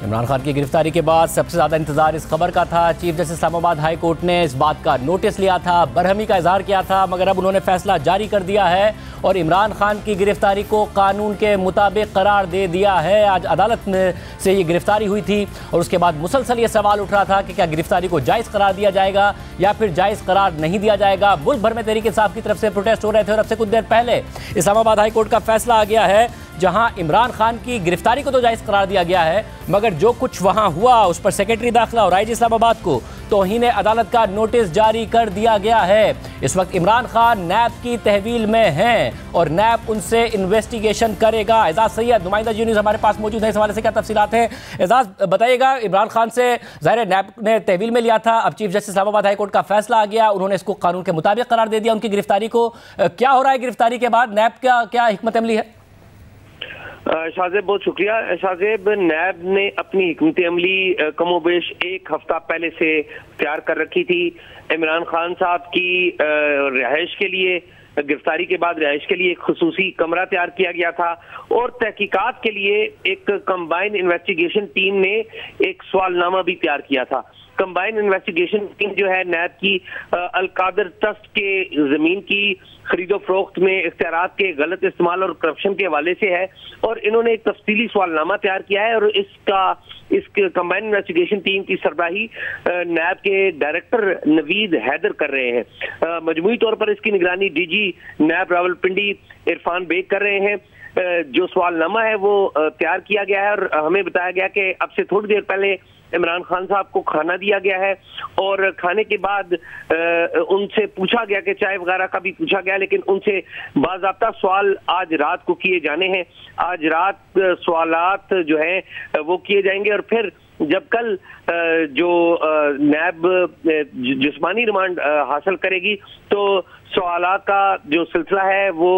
इमरान खान की गिरफ्तारी के बाद सबसे ज़्यादा इंतजार इस खबर का था। Chief justice Islamabad high court ने इस बात का नोटिस लिया था, बरहमी का इजहार किया था, मगर अब उन्होंने फैसला जारी कर दिया है और इमरान खान की गिरफ्तारी को कानून के मुताबिक करार दे दिया है। आज अदालत में से ये गिरफ्तारी हुई थी और उसके बाद मुसलसल ये सवाल उठ रहा था कि क्या गिरफ्तारी को जायज़ करार दिया जाएगा या फिर जायज़ करार नहीं दिया जाएगा। मुल्क भर में तहरीक इंसाफ की तरफ से प्रोटेस्ट हो रहे थे और अब से कुछ देर पहले इस्लामाबाद हाई कोर्ट का फैसला आ गया है, जहां इमरान खान की गिरफ्तारी को तो जायज़ करार दिया गया है, मगर जो कुछ वहां हुआ उस पर सेक्रेटरी दाखिला और आईजी इस्लामाबाद को तौहीन अदालत का नोटिस जारी कर दिया गया है। इस वक्त इमरान खान नैब की तहवील में हैं और नैब उनसे इन्वेस्टिगेशन करेगा। एजाज सैयद नुमाइंदा जी न्यूज़ हमारे पास मौजूद है, इस हवाले से क्या तफसीलात हैं? एजाज बताइएगा, इमरान खान से ज़ाहिर नैब ने तहवील में लिया था, अब chief justice Islamabad high court का फैसला आ गया, उन्होंने इसको कानून के मुताबिक करार दे दिया उनकी गिरफ्तारी को। क्या हो रहा है गिरफ्तारी के बाद, नैब का क्या हिकमत अमली है? शाहजेब बहुत शुक्रिया। शाहजेब, नैब ने अपनी हिकमत अमली कमोबेश एक हफ्ता पहले से तैयार कर रखी थी। इमरान खान साहब की रिहाइश के लिए, गिरफ्तारी के बाद रिहाइश के लिए एक खुसूसी कमरा तैयार किया गया था और तहकीकात के लिए एक कंबाइंड इन्वेस्टिगेशन टीम ने एक सवालनामा भी तैयार किया था। कंबाइंड इन्वेस्टिगेशन टीम जो है नैब की अलकादर ट्रस्ट के जमीन की खरीदो फरोख्त में इख्तियारात के गलत इस्तेमाल और करप्शन के हवाले से है और इन्होंने एक तफसीली सवालनामा तैयार किया है और इस कंबाइंड इन्वेस्टिगेशन टीम की सरबराही नैब के डायरेक्टर नवीद हैदर कर रहे हैं। मजमूई तौर पर इसकी निगरानी डीजी नैब रावलपिंडी इरफान बेग कर रहे हैं। जो सवालनामा है वो तैयार किया गया है और हमें बताया गया कि अब से थोड़ी देर पहले इमरान खान साहब को खाना दिया गया है और खाने के बाद उनसे पूछा गया कि चाय वगैरह का भी पूछा गया, लेकिन उनसे बाज़ाब्ता सवाल आज रात को किए जाने हैं। आज रात सवालात जो हैं वो किए जाएंगे और फिर जब कल जो नैब जिस्मानी रिमांड हासिल करेगी तो सवालात का जो सिलसिला है वो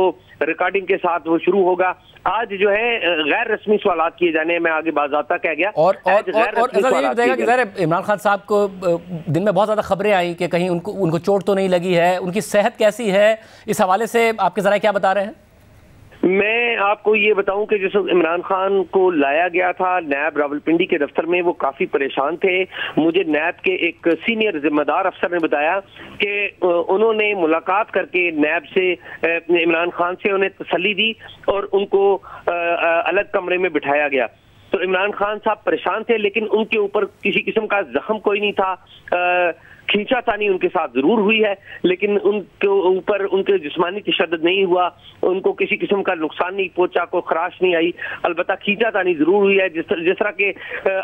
रिकॉर्डिंग के साथ वो शुरू होगा। आज जो है गैर रस्मी सवालात किए जाने में आगे बाज़ाब्ता कह गया और बताएगा कि इमरान खान साहब को दिन में बहुत ज़्यादा खबरें आई कि कहीं उनको चोट तो नहीं लगी है, उनकी सेहत कैसी है, इस हवाले से आपके ज़रा क्या बता रहे हैं? मैं आपको ये बताऊं कि जिस इमरान खान को लाया गया था नैब रावलपिंडी के दफ्तर में, वो काफी परेशान थे। मुझे नैब के एक सीनियर जिम्मेदार अफसर ने बताया कि उन्होंने मुलाकात करके नैब से इमरान खान से उन्हें तसल्ली दी और उनको अलग कमरे में बिठाया गया। तो इमरान खान साहब परेशान थे, लेकिन उनके ऊपर किसी किस्म का जख्म कोई नहीं था। खींचातानी उनके साथ जरूर हुई है, लेकिन उनके ऊपर उनके जिस्मानी तशद्दुद नहीं हुआ, उनको किसी किस्म का नुकसान नहीं पहुंचा, कोई खराश नहीं आई। अलबत्ता खींचातानी जरूर हुई है। जिस तरह के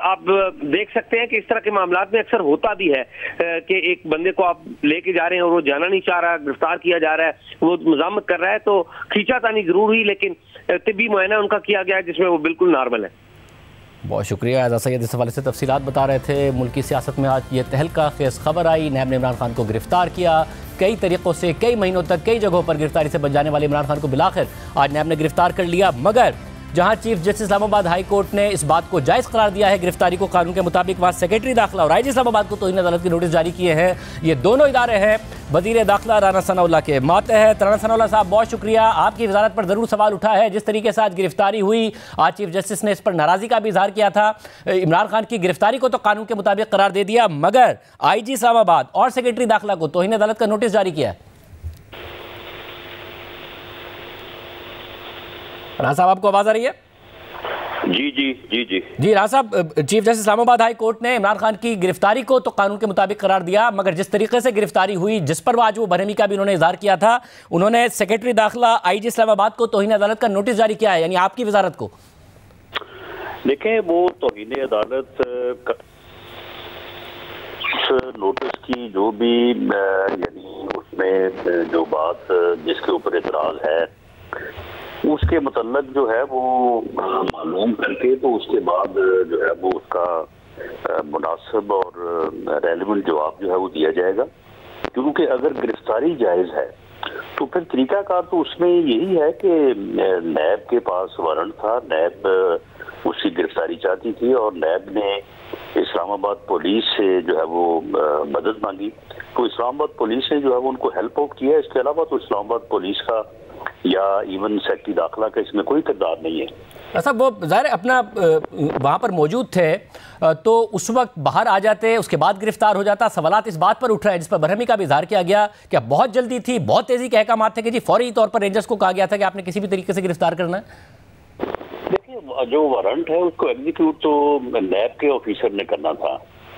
आप देख सकते हैं कि इस तरह के मामलात में अक्सर होता भी है कि एक बंदे को आप लेके जा रहे हैं और वो जाना नहीं चाह रहा, गिरफ्तार किया जा रहा है, वो मजामत कर रहा है, तो खींचातानी जरूर हुई, लेकिन तिब्बी मुआयना उनका किया गया जिसमें वो बिल्कुल नॉर्मल है। बहुत शुक्रिया एजाज सैयद, इस हवाले से तफसीलात बता रहे थे। मुल्की सियासत में आज ये तहलका खेज खबर आई, नैब ने इमरान खान को गिरफ्तार किया। कई तरीक़ों से कई महीनों तक कई जगहों पर गिरफ्तारी से बच जाने वाले इमरान खान को बिलाखिर आज नैब ने गिरफ्तार कर लिया, मगर जहां chief justice Islamabad high court ने इस बात को जायज़ करार दिया है गिरफ्तारी को कानून के मुताबिक, वहां सेक्रेटरी दाखिला और आईजी इस्लामाबाद को तौहीन अदालत के नोटिस जारी किए हैं। ये दोनों इदारे हैं वज़ीर दाखिला राना सनाउल्लाह के मातहत। राना सनाउल्लाह साहब बहुत शुक्रिया, आपकी वजारत पर ज़रूर सवाल उठा है। जिस तरीके से आज गिरफ्तारी हुई, आज चीफ जस्टिस ने इस पर नाराज़गी का भी इजहार किया था। इमरान खान की गिरफ्तारी को तो कानून के मुताबिक करार दे दिया, मगर आईजी इस्लामाबाद और सेक्रेटरी दाखिला को तौहीन अदालत का नोटिस जारी किया है। राना साहब, आपको आवाज़ आ रही है? जी राज साहब, chief justice Islamabad high court ने इमरान खान की गिरफ्तारी को तो कानून के मुताबिक करार दिया, मगर जिस तरीके से गिरफ्तारी हुई, जिस पर आज वो बरहमी का भी उन्होंने इजहार किया था, उन्होंने सेक्रेटरी दाखिला आईजी इस्लामाबाद को तौहीन अदालत का नोटिस जारी किया है, यानी आपकी वजारत को। देखें, वो तौहीन अदालत नोटिस की जो भी यानी उसमें जो बात जिसके ऊपर इतराज है उसके मतलब जो है वो मालूम करके तो उसके बाद जो है वो उसका मुनासिब और रेलेवेंट जवाब जो है वो दिया जाएगा। क्योंकि अगर गिरफ्तारी जायज़ है तो फिर तरीकाकार तो उसमें यही है कि नैब के पास वारंट था, नैब उसकी गिरफ्तारी चाहती थी और नैब ने इस्लामाबाद पुलिस से जो है वो मदद मांगी, तो इस्लामाबाद पुलिस ने जो है वो उनको हेल्प आउट किया। इसके अलावा तो इस्लामाबाद पुलिस का या इवन सेक्रेटरी दाखिला का इसमें कोई किरदार नहीं है। अच्छा, वो ज़ाहिर अपना वहाँ पर मौजूद थे तो उस वक्त बाहर आ जाते, उसके बाद गिरफ्तार हो जाता। सवालात इस बात पर उठ रहे हैं जिस पर बरहमी का भी इजहार किया गया कि बहुत जल्दी थी, बहुत तेज़ी के अहकाम थे कि जी फौरी तौर पर रेंजर्स को कहा गया था कि आपने किसी भी तरीके से गिरफ्तार करना है। देखिए, जो वारंट है उसको एग्जीक्यूट तो नैब के ऑफिसर ने करना था।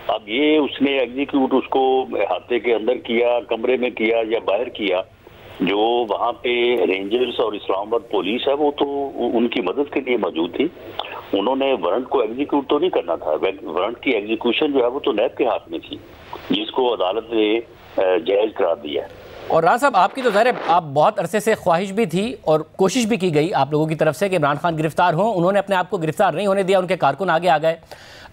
अब ये उसने एग्जीक्यूट उसको अहाते के अंदर किया, कमरे में किया या बाहर किया, जो वहाँ पे रेंजर्स और इस्लामाबाद पुलिस है वो तो उनकी मदद के लिए मौजूद थी। उन्होंने वारंट को एग्जीक्यूट तो नहीं करना था। वारंट की एग्जीक्यूशन जो है वो तो नैब के हाथ में थी, जिसको अदालत ने जायज करार दिया। और राज साहब, आपकी तो ज़ाहिर आप बहुत अरसे से ख्वाहिश भी थी और कोशिश भी की गई आप लोगों की तरफ से कि इमरान खान गिरफ्तार हों। उन्होंने अपने आप को गिरफ्तार नहीं होने दिया, उनके कारकुन आगे आ गए।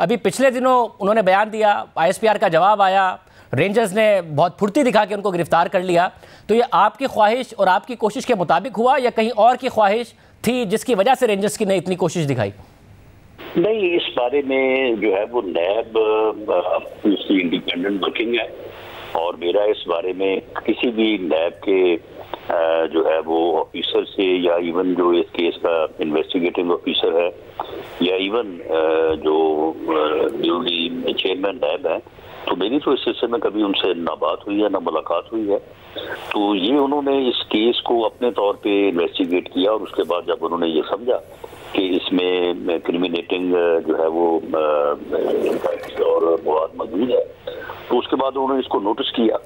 अभी पिछले दिनों उन्होंने बयान दिया, ISPR का जवाब आया, रेंजर्स ने बहुत फुर्ती दिखा के उनको गिरफ्तार कर लिया। तो ये आपकी ख्वाहिश और आपकी कोशिश के मुताबिक हुआ या कहीं और की ख्वाहिश थी जिसकी वजह से रेंजर्स की ने इतनी कोशिश दिखाई? नहीं, इस बारे में जो है वो नैब उसकी इंडिपेंडेंट वर्किंग है और मेरा इस बारे में किसी भी नैब के जो है वो ऑफिसर से या इवन जो इस केस का इन्वेस्टिगेटिंग ऑफिसर है या इवन जो ड्यूटी चेयरमैन नैब है, तो मेरी तो इस सिलसिले में कभी उनसे ना बात हुई है ना मुलाकात हुई है। तो ये उन्होंने इस केस को अपने तौर पे इन्वेस्टिगेट किया और उसके बाद जब उन्होंने ये समझा कि इसमें क्रिमिनेटिंग जो है वो और मवाद मौजूद है, तो उसके बाद उन्होंने इसको नोटिस किया।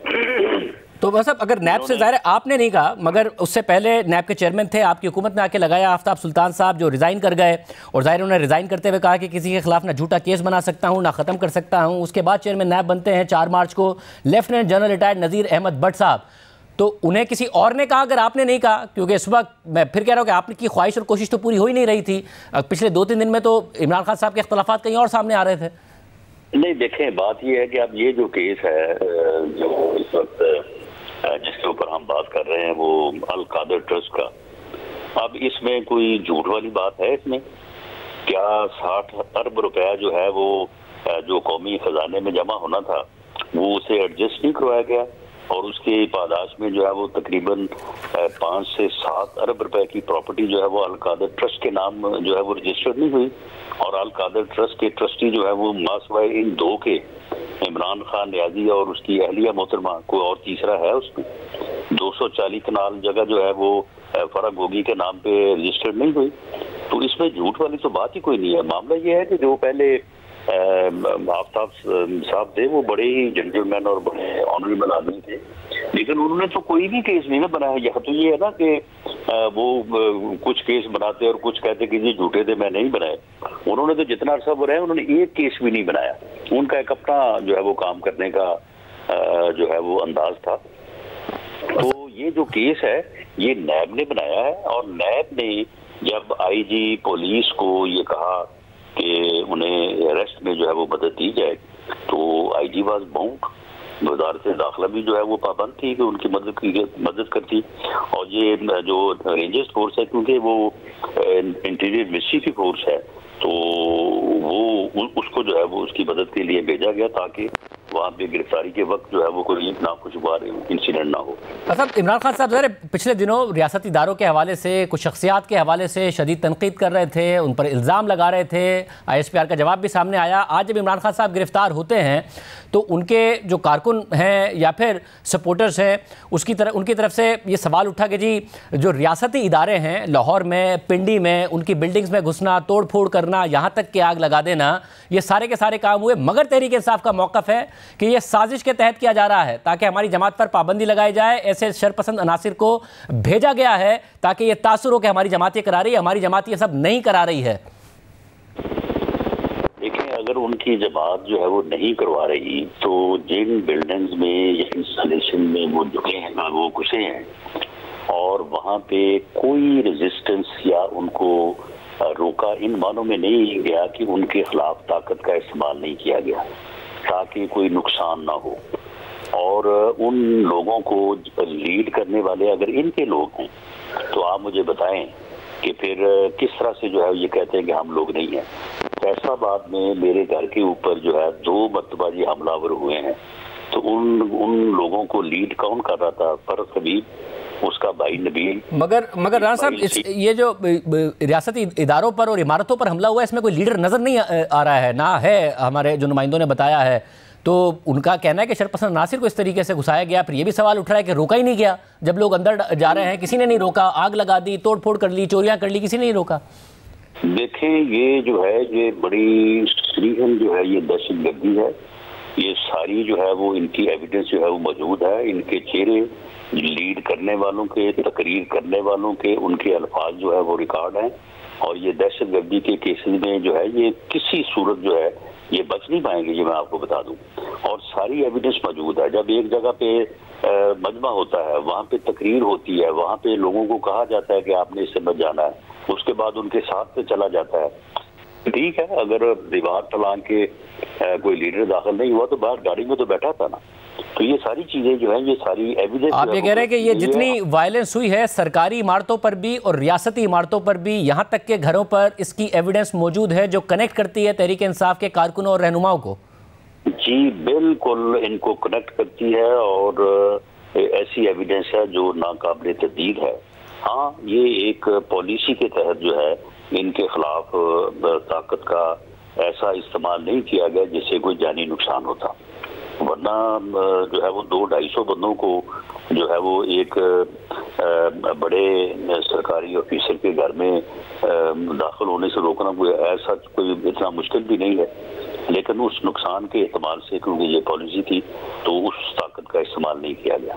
तो बस अब अगर नैब से ज़ाहिर आपने नहीं कहा, मगर उससे पहले नैब के चेयरमैन थे, आपकी हुकूमत ने आके लगाया, आफ्ताब सुल्तान साहब जो रिज़ाइन कर गए, और ज़ाहिर उन्होंने रिज़ाइन करते हुए कहा कि किसी के खिलाफ ना झूठा केस बना सकता हूँ ना ख़त्म कर सकता हूँ। उसके बाद चेयरमैन नैब बनते हैं 4 मार्च को लेफ्टिनेंट जनरल रिटायर्ड नज़ीर अहमद भट्ट साहब। तो उन्हें किसी और ने कहा अगर आपने नहीं कहा, क्योंकि इस वक्त मैं फिर कह रहा हूँ कि आपकी ख्वाहिश और कोशिश तो पूरी हो ही नहीं रही थी। पिछले 2-3 दिन में तो इमरान खान साहब के इख्तलाफात कहीं और सामने आ रहे थे। नहीं, देखें, बात यह है कि अब ये जो केस है जो इस वक्त जिसके ऊपर हम बात कर रहे हैं वो अल कादर ट्रस्ट का, अब इसमें कोई झूठ वाली बात है? इसमें क्या 60 अरब रुपया जो है वो जो कौमी खजाने में जमा होना था वो उसे एडजस्ट नहीं करवाया गया और उसके पादाश में जो है वो तकरीबन 5 से 7 अरब रुपए की प्रॉपर्टी जो है वो अल कादर ट्रस्ट के नाम जो है वो रजिस्टर्ड नहीं हुई और अल कादर ट्रस्ट के ट्रस्टी जो है वो मासवाए इन दो के इमरान खान रियाजी और उसकी अहलिया मोहतरमा, कोई और तीसरा है उसमें, 240 कनाल जगह जो है वो फरग गोगी के नाम पे रजिस्टर्ड नहीं हुई। तो इसमें झूठ वाली तो बात ही कोई नहीं है। मामला ये है कि जो पहले आफ्ताब साहब थे वो बड़े ही जेंटलमैन और बड़े ऑनरेबल आदमी थे, लेकिन उन्होंने तो कोई भी केस नहीं ना बनाया। यह तो ये है ना कि वो कुछ केस बनाते और कुछ कहते कि जी झूठे थे, मैं नहीं बनाए। उन्होंने तो जितना अरसा वो रहे उन्होंने एक केस भी नहीं बनाया। उनका एक अपना जो है वो काम करने का जो है वो अंदाज था। तो ये जो केस है ये नैब ने बनाया है और नैब ने जब IG पुलिस को ये कहा कि उन्हें अरेस्ट में जो है वो मदद दी जाए तो IG वाज बाउंड, वजारत दाखिला भी जो है वो पाबंद थी कि उनकी मदद करती। और ये जो रेंजर्स फोर्स है क्योंकि वो इंटीरियर मिनिस्ट्री की फोर्स है तो वो उसको जो है वो उसकी मदद के लिए भेजा गया ताकि वहाँ पे गिरफ्तारी के वक्त जो है वो कोई नाखुशगवार इंसिडेंट ना हो। मतलब इमरान खान साहब ज़रा पिछले दिनों रियासती इदारों के हवाले से कुछ शख्सियात के हवाले से शदीद तनकीद कर रहे थे, उन पर इल्ज़ाम लगा रहे थे, ISPR का जवाब भी सामने आया। आज जब इमरान खान साहब गिरफ्तार होते हैं तो उनके जो कारकुन हैं या फिर सपोर्टर्स हैं उनकी तरफ से ये सवाल उठा कि जी जो रियासती इदारे हैं लाहौर में, पिंडी में, उनकी बिल्डिंग्स में घुसना, तोड़ फोड़ करना, यहाँ तक कि आग लगा देना, ये सारे के सारे काम हुए मगर तहरीक इंसाफ का मौक़िफ़ है कि यह साजिश के तहत किया जा रहा है ताकि हमारी जमात पर पाबंदी लगाई जाए। ऐसे शरपसंद अनासिर को भेजा गया है ताकि ये तासुर हो कि हमारी जमात ये करा रही है, हमारी जमात ये सब नहीं करा रही है। देखिए, अगर उनकी जमात जो है वो नहीं करवा रही तो जिन बिल्डिंग्स में या इंस्टॉलेशन में वो झुके हैं ना, वो घुसे हैं और वहाँ पे कोई रेजिस्टेंस या उनको रोका इन मानों में नहीं गया कि उनके खिलाफ ताकत का इस्तेमाल नहीं किया गया ताकि कोई नुकसान ना हो। और उन लोगों को लीड करने वाले अगर इनके लोग हैं तो आप मुझे बताएं कि फिर किस तरह से जो है ये कहते हैं कि हम लोग नहीं हैं। फैसलाबाद में मेरे घर के ऊपर जो है 2 मरतबा जी हमलावर हुए हैं तो उन लोगों को लीड कौन कर रहा था? फरज हबीब उसका भाई नबील। मगर राणा साहब, ये जो रियासती इदारों पर और इमारतों पर हमला हुआ है, इसमें कोई लीडर नजर नहीं आ रहा है, ना है। हमारे जो नुमाइंदों ने बताया है तो उनका कहना है कि शरपसंद नासिर को इस तरीके से घुसाया गया। फिर ये भी सवाल उठ रहा है कि रोका ही नहीं गया, जब लोग अंदर जा रहे हैं किसी ने नहीं रोका, आग लगा दी, तोड़ फोड़ कर ली, चोरियां कर ली, किसी ने नहीं रोका। देखें, ये जो है ये बड़ी सरीहन जो है ये दहशतगर्दी है। ये सारी जो है वो इनकी एविडेंस जो है वो मौजूद है, इनके चेहरे लीड करने वालों के, तकरीर करने वालों के, उनके अल्फाज जो है वो रिकॉर्ड हैं। और ये दहशतगर्दी के केसेस में जो है ये किसी सूरत जो है ये बच नहीं पाएंगे, ये मैं आपको बता दूं। और सारी एविडेंस मौजूद है। जब एक जगह पे मजमा होता है, वहाँ पे तकरीर होती है, वहाँ पे लोगों को कहा जाता है कि आपने इससे बच जाना है, उसके बाद उनके साथ पे चला जाता है। ठीक है, अगर दीवार तलान के कोई लीडर दाखिल नहीं हुआ तो बाहर गाड़ी में तो बैठा था ना। तो ये सारी चीजें जो है ये सारी एविडेंस। आप ये कह रहे हैं कि ये जितनी वायलेंस हुई है सरकारी इमारतों पर भी और रियासती इमारतों पर भी, यहाँ तक के घरों पर इसकी एविडेंस मौजूद है जो कनेक्ट करती है तहरीक इंसाफ के कारकुनों और रहनुमाओं को। जी बिल्कुल, इनको कनेक्ट करती है और ऐसी एविडेंस है जो नाकाबिल तब्दील है। हाँ, ये एक पॉलिसी के तहत जो है इनके खिलाफ ताकत का ऐसा इस्तेमाल नहीं किया गया जिससे कोई जानी नुकसान होता, वरना जो है वो 200-250 बंदों को जो है वो एक बड़े सरकारी ऑफिसर के घर में दाखिल होने से रोकना कोई ऐसा कोई इतना मुश्किल भी नहीं है। लेकिन उस नुकसान के एहतमाल से, क्योंकि ये पॉलिसी थी, तो उस ताकत का इस्तेमाल नहीं किया गया।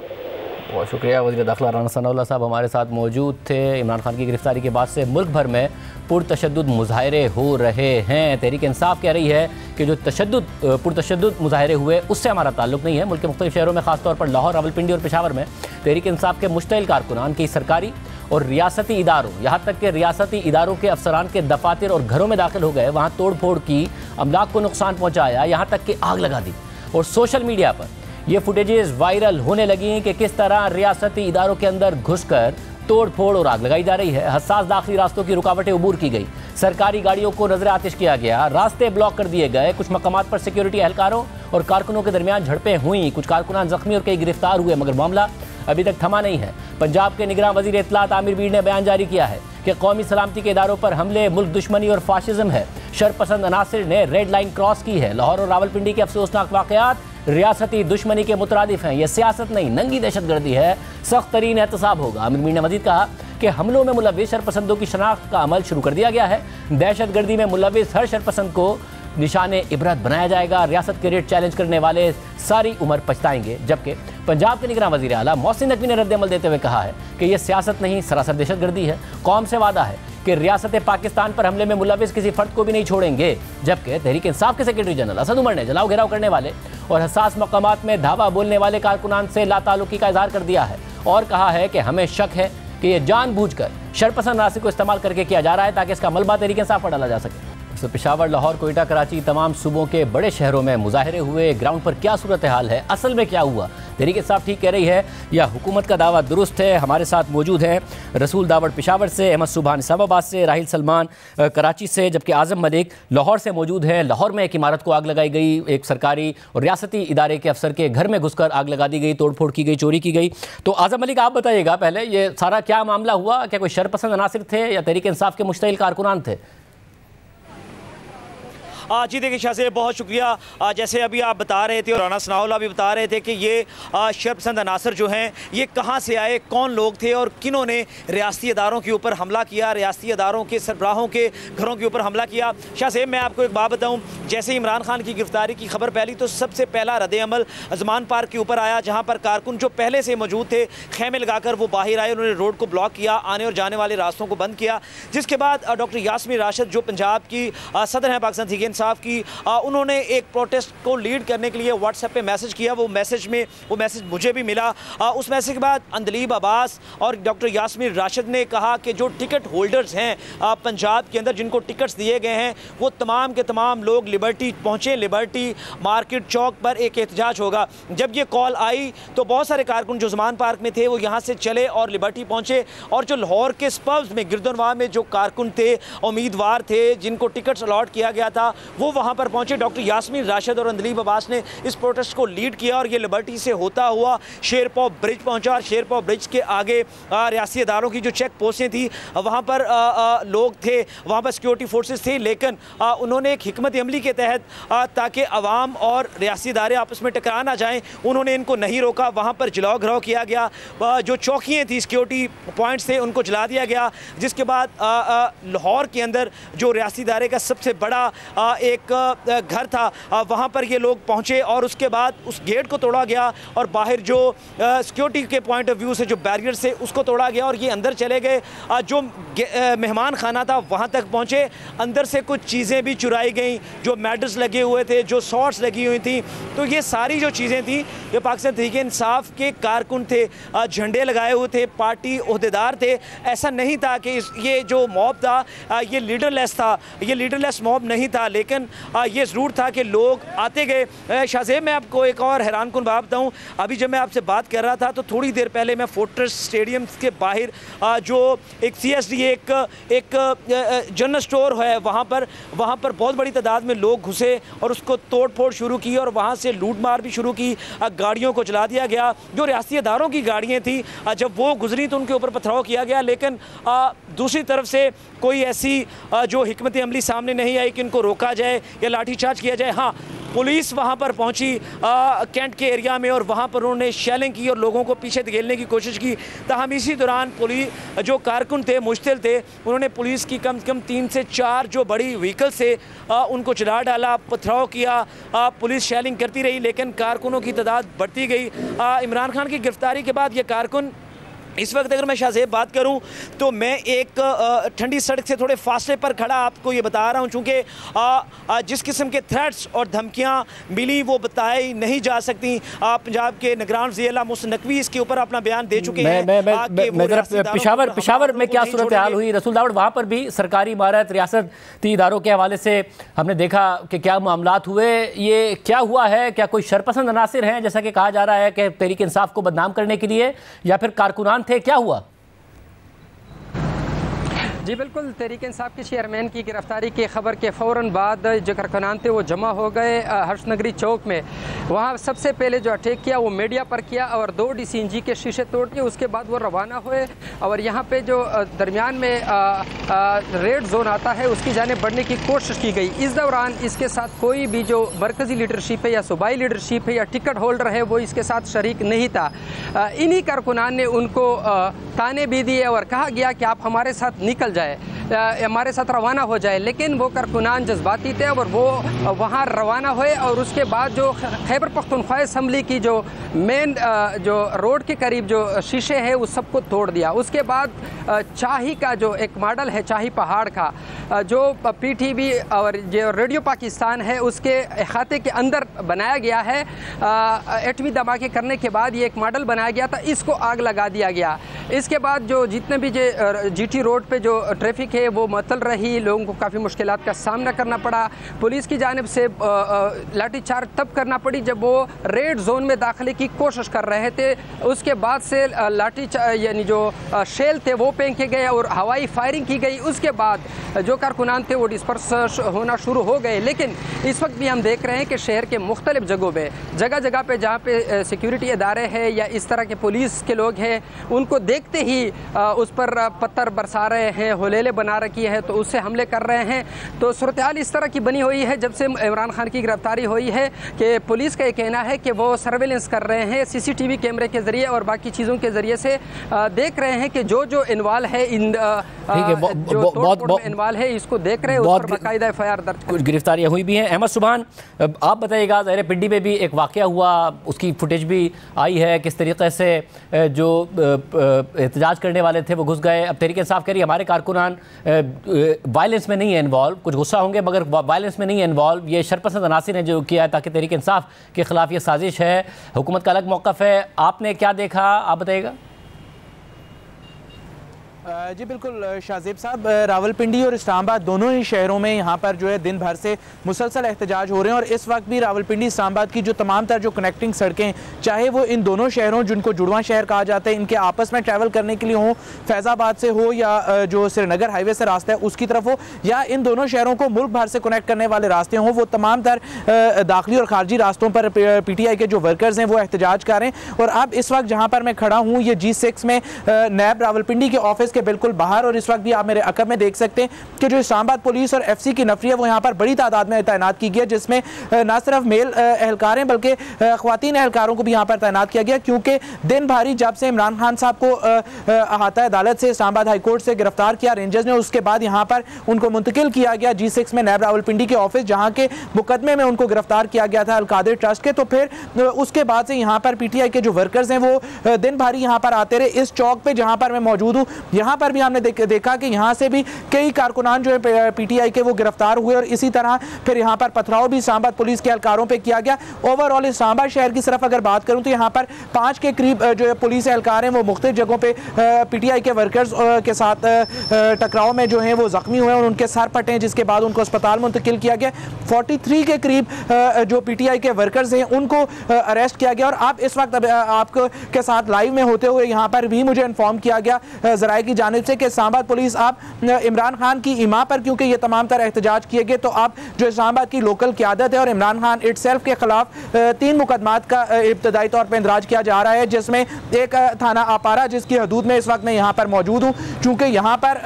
बहुत शुक्रिया। वज़ीर दाखिला राना सनाउल्लाह साहब हमारे साथ मौजूद थे। इमरान खान की गिरफ्तारी के बाद से मुल्क भर में पुरतशद्दुद मुजाहरे हो रहे हैं। तहरीक इंसाफ कह रही है कि जो पुरतशद्दुद मुजाहरे हुए उससे हमारा ताल्लुक नहीं है। मुल्क के मुख्तलिफ शहरों में, खासतौर पर लाहौर, रावलपिंडी और पेशावर में तहरीक इंसाफ के मुश्तइल कारकुनान की सरकारी और रियासती इदारों, यहाँ तक के रियासती इदारों के अफसरान के दफातर और घरों में दाखिल हो गए, वहाँ तोड़ फोड़ की, अमलाक को नुकसान पहुँचाया, यहाँ तक कि आग लगा दी। और सोशल मीडिया पर ये फुटेजेस वायरल होने लगी कि किस तरह रियासती इदारों के अंदर घुसकर तोड़ फोड़ और आग लगाई जा रही है। हसास दाखिली रास्तों की रुकावटें अबूर की गई, सरकारी गाड़ियों को नजर आतिश किया गया, रास्ते ब्लॉक कर दिए गए, कुछ मकामात पर सिक्योरिटी एहलकारों और कारकुनों के दरमियान झड़पें हुई, कुछ कारकुनान जख्मी और कई गिरफ्तार हुए। मगर मामला अभी तक थमा नहीं है। पंजाब के निगरान वजीर इत्तलात आमिर बीर ने बयान जारी किया है कि कौमी सलामती के इदारों पर हमले मुल्क दुश्मनी और फाशिज्म है। शरपसंद अनासिर ने रेड लाइन क्रॉस की है। लाहौर और रावलपिंडी के अफसोसनाक वाक़यात रियासती दुश्मनी के मुतरादिफ हैं। यह सियासत नहीं, नंगी दहशतगर्दी है। सख्त तरीन एहतसाब होगा। आमिर बीर ने मजीद कहा कि हमलों में मुलविस शरपसंदों की शनाख्त का अमल शुरू कर दिया गया है। दहशतगर्दी में मुलविस हर शरपसंद को निशाने इबरत बनाया जाएगा। रियासत के रेट चैलेंज करने वाले सारी उम्र पछताएंगे। जबकि पंजाब के निगरान वज़ीर आला मोहसिन नकवी ने रद्द-ए-अमल देते हुए कहा है कि यह सियासत नहीं, सरासर दहशतगर्दी है। कौम से वादा है कि रियासत पाकिस्तान पर हमले में मुलविस किसी फर्द को भी नहीं छोड़ेंगे। जबकि तहरीक इंसाफ के सेक्रेटरी जनरल असद उमर ने जलाओ घेराव करने वाले और हसास मकामात में धावा बोलने वाले कारकुनान से लाताल्लुकी का इजहार कर दिया है और कहा है कि हमें शक है कि यह जानबूझकर शरपसंद नासिर को इस्तेमाल करके किया जा रहा है ताकि इसका मलबा तहरीक इंसाफ पर डाला जा सके। तो पेशावर, लाहौर, कोयटा, कराची, तमाम सूबों के बड़े शहरों में मुजाहरे हुए। ग्राउंड पर क्या सूरत हाल है, असल में क्या हुआ, तहरीक इंसाफ ठीक कह रही है या हुकूमत का दावा दुरुस्त है? हमारे साथ मौजूद हैं रसूल दावड़ पेशावर से, अहमद सुबहान इस्लामाबाद से, राहिल सलमान कराची से, जबकि आज़म मलिक लाहौर से मौजूद है। लाहौर में एक इमारत को आग लगाई गई, एक सरकारी और रियासती इदारे के अफसर के घर में घुसकर आग लगा दी गई, तोड़फोड़ की गई, चोरी की गई। तो आज़म मलिक, आप बताइएगा पहले ये सारा क्या मामला हुआ? क्या कोई शरपसंद अनासिर थे या तहरीक इंसाफ के मुश्तइल कारकुनान थे? जी देखिए शाहज़ेब, बहुत शुक्रिया। जैसे अभी आप बता रहे थे और राना सनाउल्लाह भी बता रहे थे कि ये शरपसंद अनासर जो हैं ये कहाँ से आए, कौन लोग थे और किन्हों ने रियासती इदारों के ऊपर हमला किया, रियासती इदारों के सरबराहों के घरों के ऊपर हमला किया। शाहज़ेब, मैं आपको एक बात बताऊँ, जैसे इमरान खान की गिरफ्तारी की खबर फैली तो सबसे पहला रद्द-ए-अमल अजमान पार्क के ऊपर आया, जहाँ पर कारकुन जो पहले से मौजूद थे खेमे लगाकर वो बाहर आए, उन्होंने रोड को ब्लॉक किया, आने और जाने वाले रास्तों को बंद किया। जिसके बाद डॉक्टर यास्मीन राशिद जो पंजाब की सदर हैं पाकिस्तान तहरीक इंसाफ की, उन्होंने एक प्रोटेस्ट को लीड करने के लिए व्हाट्सएप पे मैसेज किया। वो मैसेज मुझे भी मिला। उस मैसेज के बाद अंदलीब अब्बास और डॉक्टर यास्मीन राशिद ने कहा कि जो टिकट होल्डर्स हैं पंजाब के अंदर जिनको टिकट्स दिए गए हैं वो तमाम के तमाम लोग लिबर्टी पहुँचे, लिबर्टी मार्केट चौक पर एक एहतजाज होगा। जब ये कॉल आई तो बहुत सारे कारकुन जो ज़मान पार्क में थे वो यहाँ से चले और लिबर्टी पहुँचे और जो लाहौर के स्पब्स में गिरदनवाह में जो कारकुन थे, उम्मीदवार थे जिनको टिकट्स अलॉट किया गया था, वो वहाँ पर पहुँचे। डॉक्टर यास्मीन राशिद और अंदलीब अब्बास ने इस प्रोटेस्ट को लीड किया और ये लिबर्टी से होता हुआ शेरपाव ब्रिज पहुँचा और शेरपाव ब्रिज के आगे रियासी अदारों की जो चेक पोस्टें थी वहाँ पर लोग थे, वहाँ पर सिक्योरिटी फोर्सेस थे, लेकिन उन्होंने एक हिकमत अमली के तहत ताकि अवाम और रियासी इदारे आपस में टकरा ना जाएँ, उन्होंने इनको नहीं रोका। वहाँ पर जलाओ घराव किया गया, जो चौकियाँ थी, सिक्योरिटी पॉइंट्स थे, उनको जला दिया गया। जिसके बाद लाहौर के अंदर जो रियासी इदारे का सबसे बड़ा एक घर था, वहाँ पर ये लोग पहुँचे और उसके बाद उस गेट को तोड़ा गया और बाहर जो सिक्योरिटी के पॉइंट ऑफ व्यू से जो बैरियर से उसको तोड़ा गया और ये अंदर चले गए। जो मेहमान खाना था वहाँ तक पहुँचे, अंदर से कुछ चीज़ें भी चुराई गई, जो मेडल्स लगे हुए थे, जो शॉर्ट्स लगी हुई थी। तो ये सारी जो चीज़ें थी, ये पाकिस्तान तहरीक इंसाफ के कारकुन थे, झंडे लगाए हुए थे, पार्टी ओहदेदार थे। ऐसा नहीं था कि ये जो मॉब था ये लीडरलेस था, ये लीडरलेस मॉब नहीं था, लेकिन ये ज़रूर था कि लोग आते गए। शाहज़ेब, मैं आपको एक और हैरान कुन बात बताऊँ, अभी जब मैं आपसे बात कर रहा था तो थोड़ी देर पहले मैं फोर्ट्रेस स्टेडियम के बाहर जो एक CSD एक जनरल स्टोर है, वहाँ पर बहुत बड़ी तादाद में लोग घुसे और उसको तोड़ फोड़ शुरू की और वहाँ से लूट मार भी शुरू की। गाड़ियों को जला दिया गया, जो रियासी अदारों की गाड़ियाँ थी जब वो गुजरी तो उनके ऊपर पथराव किया गया। लेकिन दूसरी तरफ से कोई ऐसी जो हिकमत अमली सामने नहीं आई कि इनको रोका जाए या लाठीचार्ज किया जाए। हाँ, पुलिस वहाँ पर पहुँची कैंट के एरिया में और वहाँ पर उन्होंने शेलिंग की और लोगों को पीछे धकेलने की कोशिश की। ताहम इसी दौरान पुलिस जो कारकुन थे, मुश्तिल थे, उन्होंने पुलिस की कम से कम 3 से 4 जो बड़ी व्हीकल से उनको चला डाला, पथराव किया। पुलिस शेलिंग करती रही, लेकिन कारकुनों की तादाद बढ़ती गई। इमरान खान की गिरफ्तारी के बाद ये कारकुन, इस वक्त अगर मैं शाहज़ेब बात करूं तो मैं एक ठंडी सड़क से थोड़े फासले पर खड़ा आपको ये बता रहा हूं, चूँकि जिस किस्म के थ्रेट्स और धमकियां मिली वो बताई नहीं जा सकती। पंजाब के निगरान वज़ीर मोहसिन नकवी इसके ऊपर अपना बयान दे चुके हैं। पेशावर में क्या सूरत हाल हुई रसूल दाऊद, वहाँ पर भी सरकारी इमारत रियासती इदारों के हवाले से हमने देखा कि क्या मामलात हुए, ये क्या हुआ है? क्या कोई शरपसंद अनासिर हैं जैसा कि कहा जा रहा है कि तहरीक इंसाफ को बदनाम करने के लिए, या फिर कारकुनान थे? क्या हुआ? जी बिल्कुल, तहरीक इंसाफ के चेयरमैन की गिरफ्तारी की खबर के फ़ौरन बाद जो कारकुनान थे वो जमा हो गए हर्षनगरी चौक में। वहाँ सबसे पहले जो अटैक किया वो मीडिया पर किया और 2 DCNG के शीशे तोड़ के उसके बाद वो रवाना हुए और यहाँ पे जो दरमियान में रेड जोन आता है उसकी जानिब बढ़ने की कोशिश की गई। इस दौरान इसके साथ कोई भी जो मरकज़ी लीडरशिप है या सूबाई लीडरशिप है या टिकट होल्डर है वो इसके साथ शरीक नहीं था। इन्हीं कारकुनान ने उनको ताने भी दिए और कहा गया कि आप हमारे साथ निकल जाए, हमारे साथ रवाना हो जाए, लेकिन वो कारकुनान जज्बाती थे और वो वहाँ रवाना हुए और उसके बाद जो खैबर पख्तूनख्वा असम्बली की जो मेन जो रोड के करीब जो शीशे है उस सबको तोड़ दिया। उसके बाद चाही का जो एक मॉडल है, चाही पहाड़ का, जो PTV और जो रेडियो पाकिस्तान है उसके अहाते के अंदर बनाया गया है, एटमी धमाके करने के बाद ये एक मॉडल बनाया गया था, इसको आग लगा दिया गया। इसके बाद जो जितने भी GT रोड पे जो ट्रैफिक है वो मअतल रही, लोगों को काफ़ी मुश्किलात का सामना करना पड़ा। पुलिस की जानिब से लाठीचार्ज तब करना पड़ी जब वो रेड जोन में दाखिले की कोशिश कर रहे थे। उसके बाद से यानी जो शेल थे वो फेंके गए और हवाई फायरिंग की गई। उसके बाद जो कारकुनान थे वो डिस्पर्स होना शुरू हो गए। लेकिन इस वक्त भी हम देख रहे हैं कि शहर के मुख्तलिफ जगहों पर, जगह जगह पे जहाँ पे सिक्योरिटी इदारे हैं या इस तरह के पुलिस के लोग हैं, उनको देखते ही उस पर पत्थर बरसा रहे हैं, हुलेले बना रखी है, तो उससे हमले कर रहे हैं। तो सूरत हाल इस तरह की बनी हुई है जब से इमरान खान की गिरफ्तारी हुई है कि पुलिस का ये कहना है कि वो सर्वेलेंस कर रहे हैं, CCTV कैमरे के जरिए और बाकी चीज़ों के जरिए से देख रहे हैं कि जो इन्वॉल्व है इन जो इन्वॉल्व है इसको देख रहे हैं, उस पर बाकायदा FIR दर्ज। कुछ गिरफ्तारियाँ हुई भी हैं। अहमद सुभान, आप बताइएगा, ज़ाहिर पिंडी में भी एक वाक़या हुआ, उसकी फुटेज भी आई है, किस तरीके से जो एहतजाज करने वाले थे वो घुस गए। अब तहरीक इंसाफ कह रही है हमारे कारकुनान वायलेंस में नहीं है इन्वॉल्व, कुछ गुस्सा होंगे मगर वायलेंस में नहीं है इन्वॉल्व, ये शरपसंद अनासिर ने जो किया है ताकि तहरीक इंसाफ के खिलाफ ये साजिश है, हुकूमत का अलग मौक़िफ़ है। आपने क्या देखा, आप बताइएगा। जी बिल्कुल शाहजेब साहब, रावलपिंडी और इस्लामाबाद दोनों ही शहरों में यहाँ पर जो है दिन भर से मुसलसल एहतजाज हो रहे हैं और इस वक्त भी रावलपिंडी इस्लामाबाद की जो तमाम तर जो कनेक्टिंग सड़कें, चाहे वो इन दोनों शहरों जिनको जुड़वा शहर कहा जाता है, इनके आपस में ट्रैवल करने के लिए हो, फैज़ाबाद से हो या जो श्रीनगर हाईवे से रास्ता है उसकी तरफ हो, या इन दोनों शहरों को मुल्क भर से कनेक्ट करने वाले रास्ते हों, वो तमाम तर दाखिली और खारजी रास्तों पर PTI के जो वर्कर्स हैं वो एहतजाज कर रहे हैं। और अब इस वक्त जहाँ पर मैं खड़ा हूँ ये G6 में नैब रावलपिंडी के ऑफिस के बिल्कुल बाहर, और इस वक्त भी आप मेरे अकब में देख सकते हैं कि जो इस्लामाबाद पुलिस और FC की नफरी है वो यहाँ पर बड़ी तादाद में तैनात की गई है, जिसमें न सिर्फ मेल एहलकार हैं बल्कि ख्वातीन एहलकारों को भी यहाँ पर तैनात किया गया, क्योंकि दिन भारी जब से इमरान खान साहब को अहाता अदालत से इस्लामाबाद हाई कोर्ट से गिरफ्तार किया रेंजर्स ने, उसके बाद यहाँ पर उनको मुंतकिल किया गया G6 में नैब रावलपिंडी के ऑफिस, जहाँ के मुकदमे में उनको गिरफ्तार किया गया था अलकादिर ट्रस्ट के। तो फिर उसके बाद से यहाँ पर PTI के जो वर्कर्स हैं वो दिन भारी यहाँ पर आते रहे। इस चौक पे जहाँ पर मैं मौजूद हूँ यहाँ पर भी हमने देखा कि यहाँ से भी कई कारकुनान जो है PTI के वो गिरफ्तार हुए, और इसी तरह फिर यहाँ पर पथराव भी इस्लामाबाद पुलिस के एहलकारों पे किया गया। ओवरऑल इस्लामाबाद शहर की सिर्फ अगर बात करूँ तो यहाँ पर 5 के करीब जो है पुलिस एहलकार हैं वो मुख्तलिफ जगहों पे PTI के वर्कर्स के साथ टकराव में जो है वो जख्मी हुए और उनके सर फटे हैं, जिसके बाद उनको अस्पताल मुंतकिल किया गया। 43 के करीब जो PTI के वर्कर्स हैं उनको अरेस्ट किया गया। और आप इस वक्त आपके साथ लाइव में होते हुए यहाँ पर भी मुझे इन्फॉर्म किया गया ज़राए की जानिब से कि इस्लामाबाद पुलिस आप इमरान खान की इमा पर, क्योंकि ये तमाम तरह एहतजाज किए गए, तो आप जो इस्लामाबाद की लोकल क़यादत है और इमरान खान इटसेल्फ के खिलाफ 3 मुकदमात का इब्तदाई तौर पर इंदराज किया जा रहा है, जिसमें एक थाना आपारा जिसकी हदूद में इस वक्त मैं यहाँ पर मौजूद हूँ। चूँकि यहाँ पर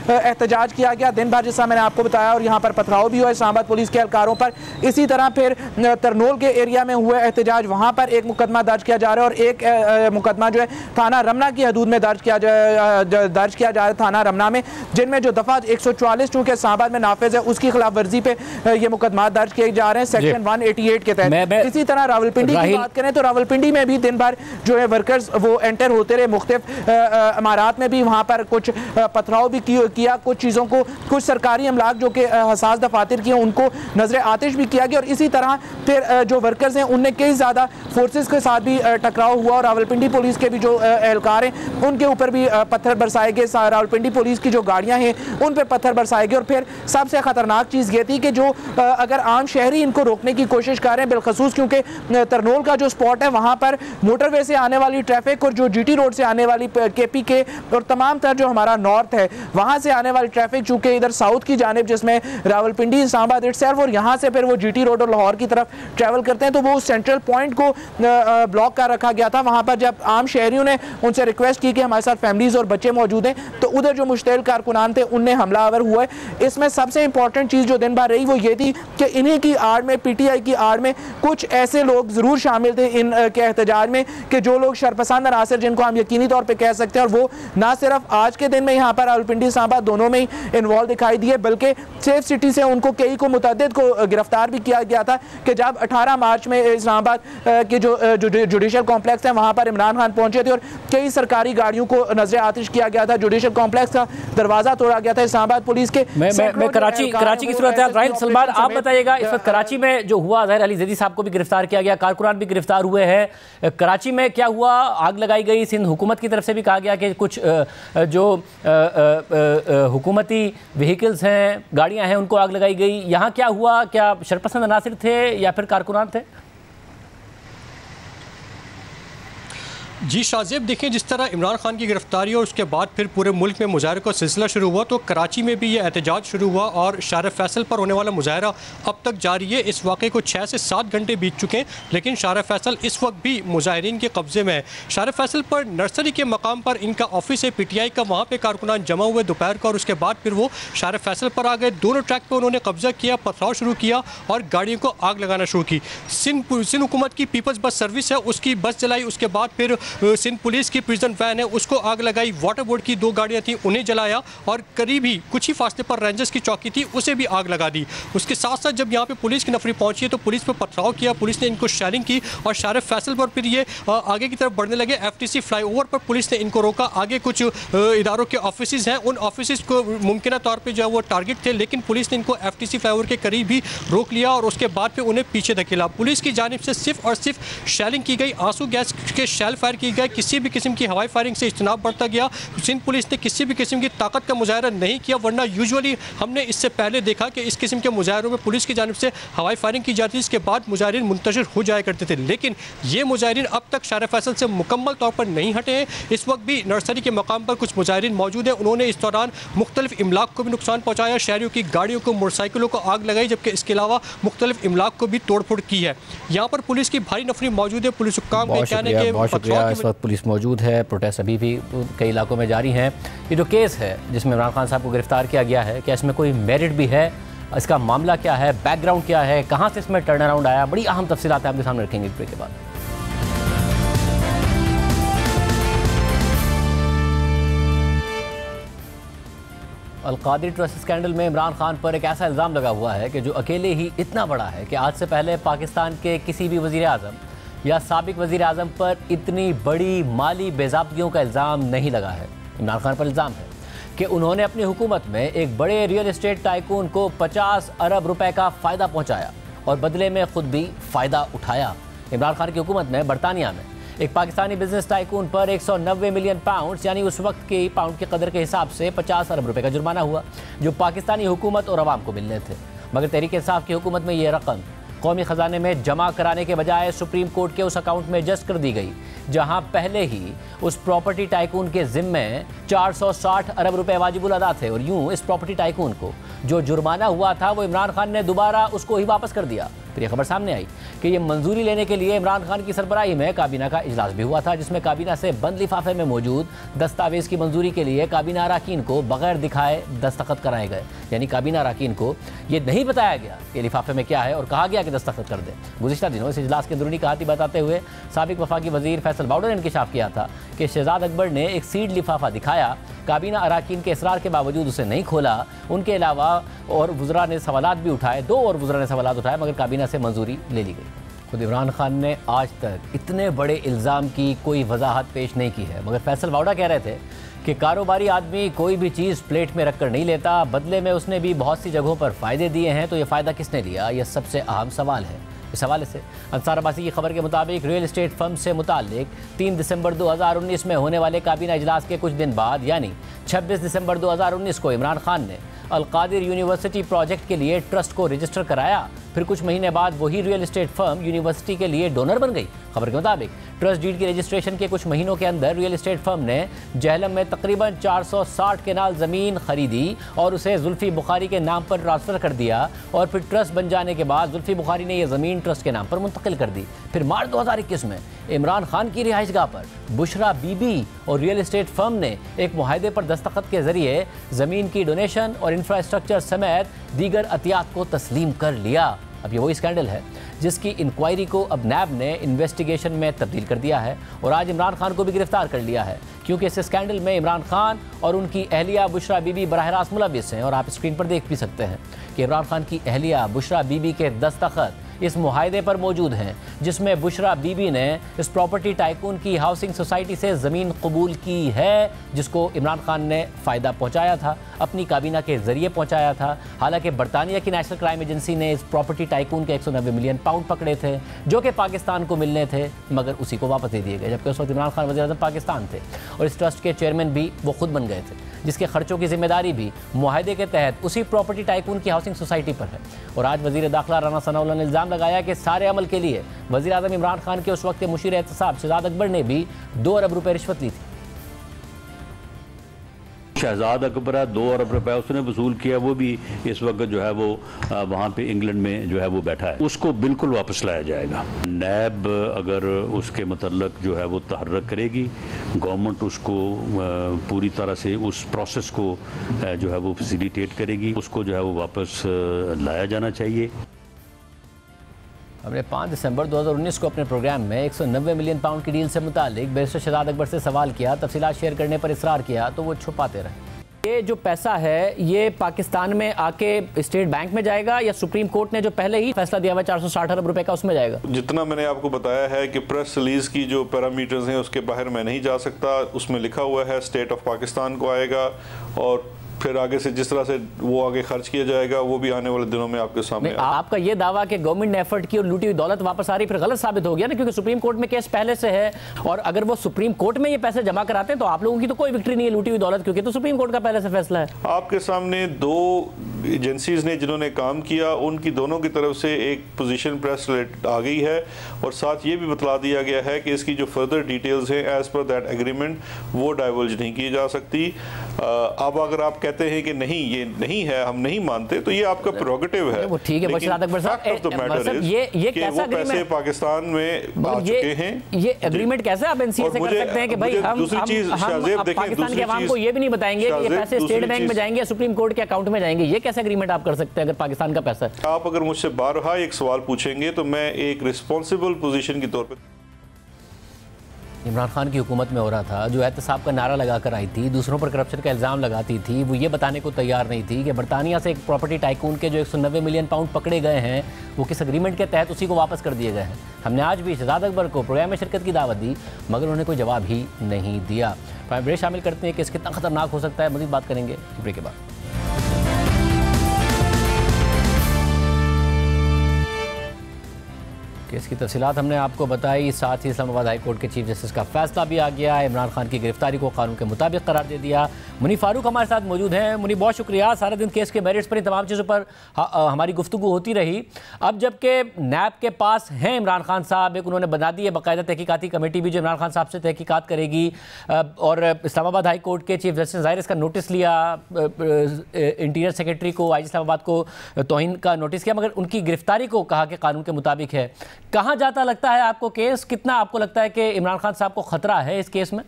एहतजाज किया गया दिन भर, जैसा मैंने आपको बताया, और यहाँ पर पथराव भी हुआ इस्लामाबाद पुलिस के एहलकारों पर। इसी तरह फिर तरनोल के एरिया में हुए एहतजाज, वहाँ पर एक मुकदमा दर्ज किया जा रहा है और एक मुकदमा जो है थाना रमना की हदूद में दर्ज किया जा रहा है थाना रमना में, जिनमें जो दफ़ा 144 चूँकि इस्लामाबाद में नाफिज है उसकी खिलाफ वर्जी पे ये मुकदमा दर्ज किए जा रहे हैं सेक्शन 188 के तहत। इसी तरह रावलपिंडी की बात करें तो रावलपिंडी में भी दिन भर जो है वर्कर्स वो एंटर होते रहे, मुख्तलिफ इमारात में भी वहाँ पर कुछ पथराव भी किया, कुछ चीज़ों को, कुछ सरकारी अमलाक जो कि हसास दफातर किए उनको नजर आतिश भी किया गया। और इसी तरह फिर जो वर्कर्स हैं उनने कई ज़्यादा फोर्सेस के साथ भी टकराव हुआ और रावलपिंडी पुलिस के भी जो एहलकार हैं उनके ऊपर भी पत्थर बरसाए गए, रावलपिंडी पुलिस की जो गाड़ियां हैं उन पर पत्थर बरसाए गए। और फिर सबसे ख़तरनाक चीज़ ये थी कि जो अगर आम शहरी इनको रोकने की कोशिश कर रहे हैं, बिलखसूस क्योंकि तरनोल का जो स्पॉट है वहाँ पर मोटरवे से आने वाली ट्रैफिक और जो GT रोड से आने वाली KP के और तमाम तर जो हमारा नॉर्थ है वहाँ से आने वाली ट्रैफिक, चूँकि इधर साउथ की जानिब जिसमें रावलपिंडी इस्लामाबाद इटसेल्फ और यहाँ से फिर वो GT रोड और लाहौर की तरफ ट्रैवल करते हैं, तो वो सेंट्रल पॉइंट को ब्लॉक कर रखा गया था। वहाँ पर जब आम शहरियों ने उनसे रिक्वेस्ट की कि हमारे साथ फैमिलीज और बच्चे मौजूद हैं, तो उधर जो मुश्तैल कारकुनान थे उनने हमलावर हुए। इसमें सबसे इंपॉर्टेंट चीज़ जो दिन भर रही वो ये थी कि इन्हीं की आड़ में, PTI की आड़ में कुछ ऐसे लोग ज़रूर शामिल थे इन के एहतजाज में कि जो लोग शरपसंद अनासर जिनको हम यकीनी तौर पर कह सकते हैं, और वो ना सिर्फ आज के दिन में यहाँ पर रावलपिंडी इस्लामाबाद दोनों में ही इन्वॉल्व दिखाई दिए, बल्कि सेफ सिटी से उनको कई को मुतअद्दिद को गिरफ्तार भी किया गया था कि जब 18 मार्च में इस्लामाबाद के जो जुडिशल कॉम्प्लेक्स है वहाँ पर इमरान खान पहुँचे थे और कई सरकारी गाड़ियों को नजर आतिश किया गया था, जुडिशल कॉम्प्लेक्स का दरवाज़ा तोड़ा गया था इस्लामाबाद पुलिस के। मैं कराची की सूरत है। राहिल सलमान, आप बताइएगा इस वक्त कराची में जो हुआ, ज़ाहिर अली ज़ैदी साहब को भी गिरफ्तार किया गया, कारकुनान भी गिरफ्तार हुए हैं, कराची में क्या हुआ? आग लगाई गई, सिंध हुकूमत की तरफ से भी कहा गया कि कुछ जो हुकूमती व्हीकल्स हैं, गाड़ियाँ हैं, उनको आग लगाई गई। यहाँ क्या हुआ? क्या शरपसंद अनासिर थे या फिर कारकुनान थे? जी शाहजेब, देखिए जिस तरह इमरान खान की गिरफ्तारी और उसके बाद फिर पूरे मुल्क में मुजाहरे का सिलसिला शुरू हुआ, तो कराची में भी ये एहतजाज शुरू हुआ और शार फैसल पर होने वाला मुजाहरा अब तक जारी है। इस वाक़े को 6 से 7 घंटे बीत चुके हैं, लेकिन शार फैसल इस वक्त भी मुजाहिरीन के कब्ज़े में है। शार फैसल पर नर्सरी के मकाम पर इनका ऑफिस है PTI का, वहाँ पर कारकुनान जमा हुए दोपहर का, और उसके बाद फिर वो शार फैसल पर आ गए। दोनों ट्रैक पर उन्होंने कब्जा किया, पथराव शुरू किया और गाड़ियों को आग लगाना शुरू की। सिंध हुकूमत की पीपल्स बस सर्विस है उसकी बस जलाई, उसके बाद फिर सिंध पुलिस की प्रिजन वैन है उसको आग लगाई, वाटर बोर्ड की 2 गाड़ियां थी उन्हें जलाया, और करीब ही कुछ ही फासले पर रेंजर्स की चौकी थी उसे भी आग लगा दी। उसके साथ साथ जब यहाँ पे पुलिस की नफरी पहुंची है तो पुलिस पर पथराव किया, पुलिस ने इनको शेयरिंग की और शार फैसल पर फिर ये आगे की तरफ बढ़ने लगे। FTC फ्लाईओवर पर पुलिस ने इनको रोका। आगे कुछ इदारों के ऑफिस हैं, उन ऑफिस को मुमकिन तौर पर जो है वो टारगेट थे, लेकिन पुलिस ने इनको FTC फ्लाईओवर के करीब ही रोक लिया और उसके बाद फिर उन्हें पीछे धकेला। पुलिस की जानिब से सिर्फ और सिर्फ शेलिंग की गई, आंसू गैस के शेल फायर की गई, किसी भी किस्म की हवाई फायरिंग से इज्तनाब बरता गया। सिंध पुलिस ने किसी भी किस्म की ताकत का मुजाहरा नहीं किया, वरना यूजुअली हमने इससे पहले देखा कि इस किस्म के मुजाहरों में पुलिस की जानिब से हवाई फायरिंग की जाती है, इसके बाद मुजाहिरीन मुंतशिर हो जाया करते थे। लेकिन ये मुजाहिरीन अब तक शार फैसल से मुकम्मल तौर पर नहीं हटे हैं। इस वक्त भी नर्सरी के मकाम पर कुछ मुजाहिरीन मौजूद हैं। उन्होंने इस दौरान मुख्तलिफ इमलाक को भी नुकसान पहुँचाया, शहरियों की गाड़ियों को, मोटरसाइकिलों को आग लगाई, जबकि इसके अलावा मुख्तलिफ इमलाक को भी तोड़फोड़ की है। यहाँ पर पुलिस की भारी नफरी मौजूद है। पुलिस हुक्काम के कहने के बहुत शुक्रिया, इस वक्त पुलिस मौजूद है, प्रोटेस्ट अभी भी कई इलाकों में जारी हैं। ये जो केस है जिसमें इमरान खान साहब को गिरफ्तार किया गया है, क्या इसमें कोई मेरिट भी है? इसका मामला क्या है, बैकग्राउंड क्या है, कहाँ से इसमें टर्न अराउंड आया, बड़ी अहम तफसीलात आपके सामने रखेंगे इस ब्रेक के बाद। अलकादरी ट्रस्ट स्कैंडल में इमरान खान पर एक ऐसा इल्ज़ाम लगा हुआ है कि जो अकेले ही इतना बड़ा है कि आज से पहले पाकिस्तान के किसी भी वज़ीर आज़म या साबिक वज़ीर आज़म पर इतनी बड़ी माली बेज़ाब्तियों का इल्ज़ाम नहीं लगा है। इमरान खान पर इल्ज़ाम है कि उन्होंने अपनी हुकूमत में एक बड़े रियल एस्टेट टाइकून को 50 अरब रुपए का फ़ायदा पहुँचाया और बदले में ख़ुद भी फ़ायदा उठाया। इमरान खान की हुकूमत में बरतानिया में एक पाकिस्तानी बिजनेस टाइकून पर 190 मिलियन पाउंड यानी उस वक्त के पाउंड के कदर के हिसाब से 50 अरब रुपए का जुर्माना हुआ, जो पाकिस्तानी हुकूमत और अवाम को मिलने थे। मगर तहरीक इंसाफ की हुकूमत में ये रकम कौमी ख़जाने में जमा कराने के बजाय सुप्रीम कोर्ट के उस अकाउंट में एडजस्ट कर दी गई, जहां पहले ही उस प्रॉपर्टी टाइकून के ज़िम्मे 460 अरब रुपए वाजिबुल अदा थे। और यूँ इस प्रॉपर्टी टाइकून को जो जुर्माना हुआ था वो इमरान खान ने दोबारा उसको ही वापस कर दिया। फिर ये खबर सामने आई कि ये मंजूरी लेने के लिए इमरान खान की सरबराही में काबीना का इजलास भी हुआ था, जिसमें काबीना से बंद लिफाफे में मौजूद दस्तावेज़ की मंजूरी के लिए काबीना अरकान को बगैर दिखाए दस्तखत कराए गए। यानी काबीना अरकान को ये नहीं बताया गया कि लिफाफे में क्या है और कहा गया कि दस्तखत कर दे। गुज़िश्ता दिनों इस इजलास के अंदरूनी कहानी बताते हुए साबिक वफाकी वज़ीर फैसल बाउडर ने इंकशाफ किया था कि शहजाद अकबर ने एक सीड लिफाफा दिखाया, काबीना अरकान के इसरार के बावजूद उसे नहीं खोला। उनके अलावा और वज़रा ने सवालात भी उठाए, 2 और वज़रा ने सवालात उठाए, मगर काबीना से मंजूरी ले ली गई। खुद इमरान खान ने आज तक इतने बड़े इल्ज़ाम की कोई वजाहत पेश नहीं की है, मगर फैसल बाउडा कह रहे थे कि कारोबारी आदमी कोई भी चीज़ प्लेट में रख कर नहीं लेता, बदले में उसने भी बहुत सी जगहों पर फ़ायदे दिए हैं, तो ये फ़ायदा किसने लिया, यह सबसे अहम सवाल है। इस हवाले से अंसार अब्बासी की खबर के मुताबिक रियल एस्टेट फर्म से मुताल्लिक 3 दिसंबर 2019 में होने वाले काबीना इजलास के कुछ दिन बाद यानी 26 दिसंबर 2019 को इमरान खान ने अलकादिर यूनिवर्सिटी प्रोजेक्ट के लिए ट्रस्ट को रजिस्टर कराया। फिर कुछ महीने बाद वही रियल एस्टेट फर्म यूनिवर्सिटी के लिए डोनर बन गई। खबर के मुताबिक ट्रस्ट डीड की रजिस्ट्रेशन के कुछ महीनों के अंदर रियल एस्टेट फर्म ने जहलम में तकरीबन 460 केनाल ज़मीन खरीदी और उसे जुल्फ़ी बुखारी के नाम पर ट्रांसफ़र कर दिया। और फिर ट्रस्ट बन जाने के बाद जुल्फ़ी बुखारी ने यह ज़मीन ट्रस्ट के नाम पर मुंतकिल कर दी। फिर मार्च 2021 में इमरान खान की रिहाइशगाह पर बुशरा बीबी और रियल एस्टेट फर्म ने एक मुआहदे पर दस्तखत के ज़रिए ज़मीन की डोनेशन और इंफ्रास्ट्रक्चर समेत दीगर अतियात को तस्लीम कर लिया। अब ये वही स्कैंडल है जिसकी इंक्वायरी को अब नैब ने इन्वेस्टिगेशन में तब्दील कर दिया है और आज इमरान खान को भी गिरफ्तार कर लिया है, क्योंकि इस स्कैंडल में इमरान खान और उनकी अहलिया बुशरा बीबी बराह रास्त मुलविस हैं। और आप स्क्रीन पर देख भी सकते हैं कि इमरान खान की अहलिया बुशरा बीबी के दस्तखत इस मुआहदे पर मौजूद हैं, जिसमें बुशरा बीबी ने इस प्रॉपर्टी टाइकून की हाउसिंग सोसाइटी से ज़मीन कबूल की है, जिसको इमरान खान ने फ़ायदा पहुंचाया था, अपनी काबीना के ज़रिए पहुंचाया था। हालांकि बरतानिया की नेशनल क्राइम एजेंसी ने इस प्रॉपर्टी टाइकून के 190 मिलियन पाउंड पकड़े थे, जो कि पाकिस्तान को मिलने थे, मगर उसी को वापस दे दिए गए, जबकि उस वक्त इमरान खान वज़ीर-ए-आज़म पाकिस्तान थे और इस ट्रस्ट के चेयरमैन भी वो खुद बन गए थे, जिसके खर्चों की जिम्मेदारी भी मुआहदे के तहत उसी प्रॉपर्टी टाइकून की हाउसिंग सोसाइटी पर है। और आज वज़ीर दाखिला राना सनाउल्लाह ने इल्ज़ाम लगाया कि सारे अमल के लिए वज़ीर आज़म इमरान खान के उस वक्त के मुशीर एहतसाब शहजाद अकबर ने भी 2 अरब रुपए रिश्वत ली थी। शहजाद अकबर 2 अरब रुपए उसने वसूल किया, वो भी इस वक्त जो है वो वहाँ पे इंग्लैंड में जो है वो बैठा है, उसको बिल्कुल वापस लाया जाएगा। नैब अगर उसके मतलब जो है वो तहर्रक करेगी, गवर्नमेंट उसको पूरी तरह से उस प्रोसेस को जो है वो फैसिलिटेट करेगी, उसको जो है वो वापस लाया जाना चाहिए। हमने 5 दिसंबर 2019 को अपने प्रोग्राम में 190 मिलियन पाउंड की डील से मुतालिक बैरिस्टर शहजाद अकबर से सवाल किया, तफसीलात शेयर करने पर इसरार किया तो वो छुपाते रहे। ये जो पैसा है ये पाकिस्तान में आके स्टेट बैंक में जाएगा या सुप्रीम कोर्ट ने जो पहले ही फैसला दिया हुआ 460 अरब रुपए का उसमें जाएगा? जितना मैंने आपको बताया है कि प्रेस रिलीज की जो पैरामीटर्स हैं उसके बाहर मैं नहीं जा सकता, उसमें लिखा हुआ है स्टेट ऑफ पाकिस्तान को आएगा और फिर आगे से जिस तरह से वो आगे खर्च किया जाएगा वो भी आने वाले दिनों में आपके सामने। आपका ये दावा कि गवर्नमेंट ने एफर्ट की और लूटी हुई दौलत वापस आ रही, फिर गलत साबित हो गया ना, क्योंकि सुप्रीम कोर्ट में केस पहले से है और अगर वो सुप्रीम कोर्ट में ये पैसे जमा कराते हैं तो आप लोगों की तो कोई विक्ट्री नहीं है लूटी हुई दौलत, क्योंकि तो सुप्रीम कोर्ट का पहले से फैसला है। आपके सामने दो एजेंसीज ने जिन्होंने काम किया उनकी दोनों की तरफ से एक पोजीशन प्रेस आ गई है और साथ ये भी बतला दिया गया है कि इसकी जो फर्दर डिटेल्स हैं एज पर दैट एग्रीमेंट वो डाइवर्ज नहीं की जा सकती। अब अगर आप कहते हैं कि नहीं ये नहीं है, हम नहीं मानते, तो ये आपका प्रोगेटिव है। वो ठीक है, ये कैसा पैसे पाकिस्तान में आ चुके हैं, ये एग्रीमेंट कैसे आप एनसीए से कर सकते हैं कि भाई हम पाकिस्तान के अवाम को ये भी नहीं बताएंगे कि ये पैसे स्टेट बैंक में जाएंगे, सुप्रीम कोर्ट के अकाउंट में जाएंगे, ये कैसे एग्रीमेंट आप कर सकते हैं अगर पाकिस्तान का पैसा है? आप अगर मुझसे बारहा एक सवाल पूछेंगे तो मैं एक रिस्पॉन्सिबल पोजीशन के तौर पर इमरान खान की हुकूमत में हो रहा था, जो एहतसाब का नारा लगाकर आई थी, दूसरों पर करप्शन का इल्ज़ाम लगाती थी, वो ये बताने को तैयार नहीं थी कि बरतानिया से एक प्रॉपर्टी टाइकून के जो 190 मिलियन पाउंड पकड़े गए हैं वो किस एग्रीमेंट के तहत उसी को वापस कर दिए गए हैं। हमने आज भी शहजाद अकबर को प्रोग्राम में शिरकत की दावत दी मगर उन्होंने कोई जवाब ही नहीं दिया। ब्रेक शामिल करते हैं कि इससे कितना खतरनाक हो सकता है, मज़ीद बात करेंगे ब्रेक के बाद। केस की तफसीलात हमने आपको बताई, साथ ही इस्लामाबाद हाई कोर्ट के चीफ जस्टिस का फैसला भी आ गया है, इमरान खान की गिरफ्तारी को कानून के मुताबिक करार दे दिया। मुनी फारूक हमारे साथ मौजूद हैं। मुनी, बहुत शुक्रिया, सारा दिन केस के मेरिट्स पर इन तमाम चीज़ों पर हमारी गुफ्तगू होती रही। अब जबकि नैब के पास हैं इमरान खान साहब, एक उन्होंने बना दी है बाकायदा तहकीकाती कमेटी भी जो इमरान खान साहब से तहकीकात करेगी, और इस्लामाबाद हाई कोर्ट के चीफ जस्टिस ज़ाहिर इसका नोटिस लिया, इंटीरियर सेक्रेटरी को आई इस्लामाबाद को तौहीन का नोटिस किया, मगर उनकी गिरफ्तारी को कहा कि कानून के मुताबिक है। कहाँ जाता लगता है आपको केस? कितना आपको लगता है कि इमरान खान साहब को खतरा है इस केस में?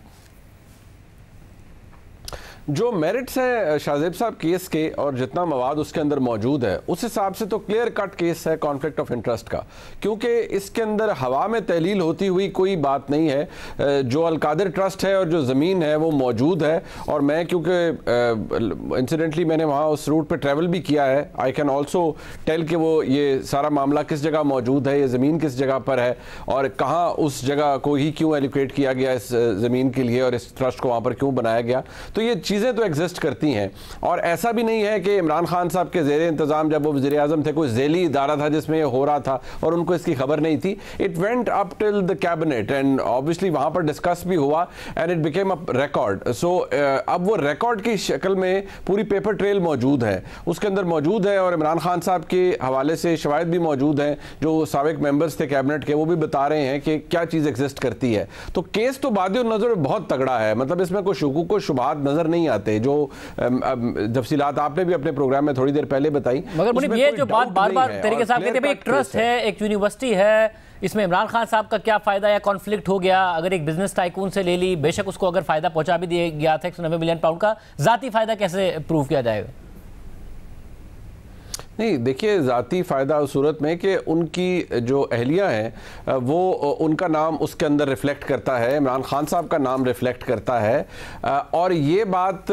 जो मेरिट्स हैं शाहजेब साहब केस के और जितना मवाद उसके अंदर मौजूद है उस हिसाब से तो क्लियर कट केस है कॉन्फ्लिक्ट ऑफ इंटरेस्ट का, क्योंकि इसके अंदर हवा में तहलील होती हुई कोई बात नहीं है। जो अलकादिर ट्रस्ट है और जो ज़मीन है वो मौजूद है, और मैं क्योंकि इंसिडेंटली मैंने वहाँ उस रूट पे ट्रैवल भी किया है, आई कैन ऑल्सो टेल कि वो ये सारा मामला किस जगह मौजूद है, ये ज़मीन किस जगह पर है और कहाँ उस जगह को ही क्यों एलोकेट किया गया इस ज़मीन के लिए और इस ट्रस्ट को वहाँ पर क्यों बनाया गया। तो ये चीज़ें तो एग्जिस्ट करती हैं, और ऐसा भी नहीं है कि इमरान खान साहब के ज़ेरे इंतज़ाम जब वो वज़ीर आज़म थे कोई ज़ेली इदारा था जिसमें ये हो रहा था और उनको इसकी खबर नहीं थी। It went up till the cabinet and obviously वहाँ पर डिस्कस भी हुआ and it became a record. So अब वो रिकॉर्ड की शक्ल में पूरी पेपर ट्रेल मौजूद है, उसके अंदर मौजूद है, और इमरान खान साहब के हवाले से शवाहिद भी मौजूद हैं जो साबिक मेंबर्स थे कैबिनेट के, वो भी बता रहे हैं कि क्या चीज़ एग्जिस्ट करती है। तो केस तो बादियो नज़र बहुत तगड़ा है, मतलब इसमें कोई शुकूक को शुबहात नज़र नहीं आते, जो तफसीलात आपने भी अपने प्रोग्राम में थोड़ी देर पहले बताई। मगर ये जो बात बार-बार तरीके से आप कहते हैं एक ट्रस्ट है, एक यूनिवर्सिटी है, इसमें इमरान खान साहब का क्या फ़ायदा या कॉन्फ्लिक्ट हो गया? अगर एक बिजनेस टाइकून से ले ली, बेशक उसको अगर फ़ायदा पहुंचा भी दिया गया था 190 मिलियन पाउंड का, ज़ाती फ़ायदा कैसे प्रूव किया जाएगा? नहीं, देखिए ज़ाती फ़ायदा उस सूरत में कि उनकी जो अहलिया हैं वो उनका नाम उसके अंदर रिफ़्लेक्ट करता है, इमरान खान साहब का नाम रिफ़्लेक्ट करता है, और ये बात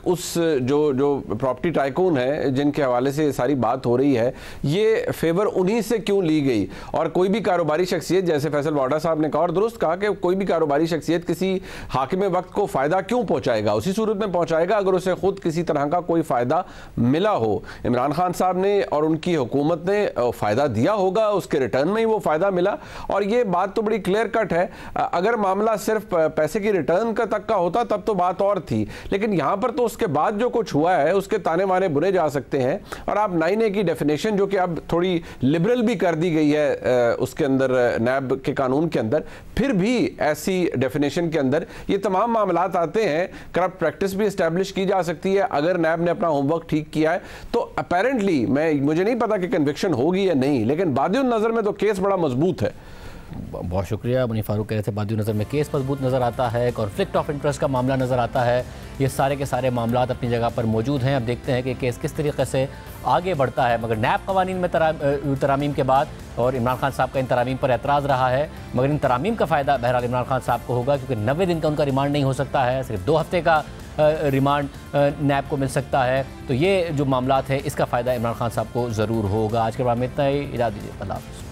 उस जो प्रॉपर्टी टाइकून है जिनके हवाले से सारी बात हो रही है, ये फेवर उन्हीं से क्यों ली गई। और कोई भी कारोबारी शख्सियत, जैसे फैसल वाडा साहब ने कहा और दुरुस्त कहा कि कोई भी कारोबारी शख्सियत किसी हाकिम वक्त को फ़ायदा क्यों पहुँचाएगा, उसी सूरत में पहुँचाएगा अगर उसे खुद किसी तरह का कोई फ़ायदा मिला हो। इमरान खान साहब ने और उनकी हुकूमत ने फ़ायदा दिया होगा, उसके रिटर्न में ही वो फ़ायदा मिला, और ये बात तो बड़ी क्लियर कट है। अगर मामला सिर्फ पैसे की रिटर्न का तक का होता तब तो बात और थी, लेकिन यहाँ पर तो उसके बाद जो कुछ हुआ है उसके ताने माने बुने जा सकते हैं। और आप 9A की डेफिनेशन जो कि अब थोड़ी लिबरल भी कर दी गई है उसके अंदर, नैब के कानून के अंदर, फिर भी ऐसी डेफिनेशन के अंदर ये तमाम मामलात आते हैं। करप्ट प्रैक्टिस भी इस्टेब्लिश की जा सकती है अगर नैब ने अपना होमवर्क ठीक किया है। तो अपेरेंटली मुझे नहीं पता कि कन्विक्शन होगी या नहीं, लेकिन बादियो नज़र में तो केस बड़ा मजबूत है। बहुत शुक्रिया। मुनी फारूक कह रहे थे बादियो नज़र में केस मजबूत नज़र आता है, कॉन्फ्लिक्ट ऑफ इंटरेस्ट का मामला नज़र आता है, ये सारे के सारे मामलात अपनी जगह पर मौजूद हैं। अब देखते हैं कि केस किस तरीके से आगे बढ़ता है। मगर नैब कवानीन में तरामीम के बाद और इमरान खान साहब का इन तरामीम पर एतराज़ रहा है, मगर इन तरामीम का फ़ायदा बहरहाल इमरान खान साहब को होगा, क्योंकि 90 दिन का उनका रिमांड नहीं हो सकता है, सिर्फ 2 हफ्ते का रिमांड नैब को मिल सकता है। तो ये जो मामलात है इसका फ़ायदा इमरान खान साहब को ज़रूर होगा। आज के बाद में इतना ही, इजाज़त दीजिए, अल्लाह हाफ़िज़।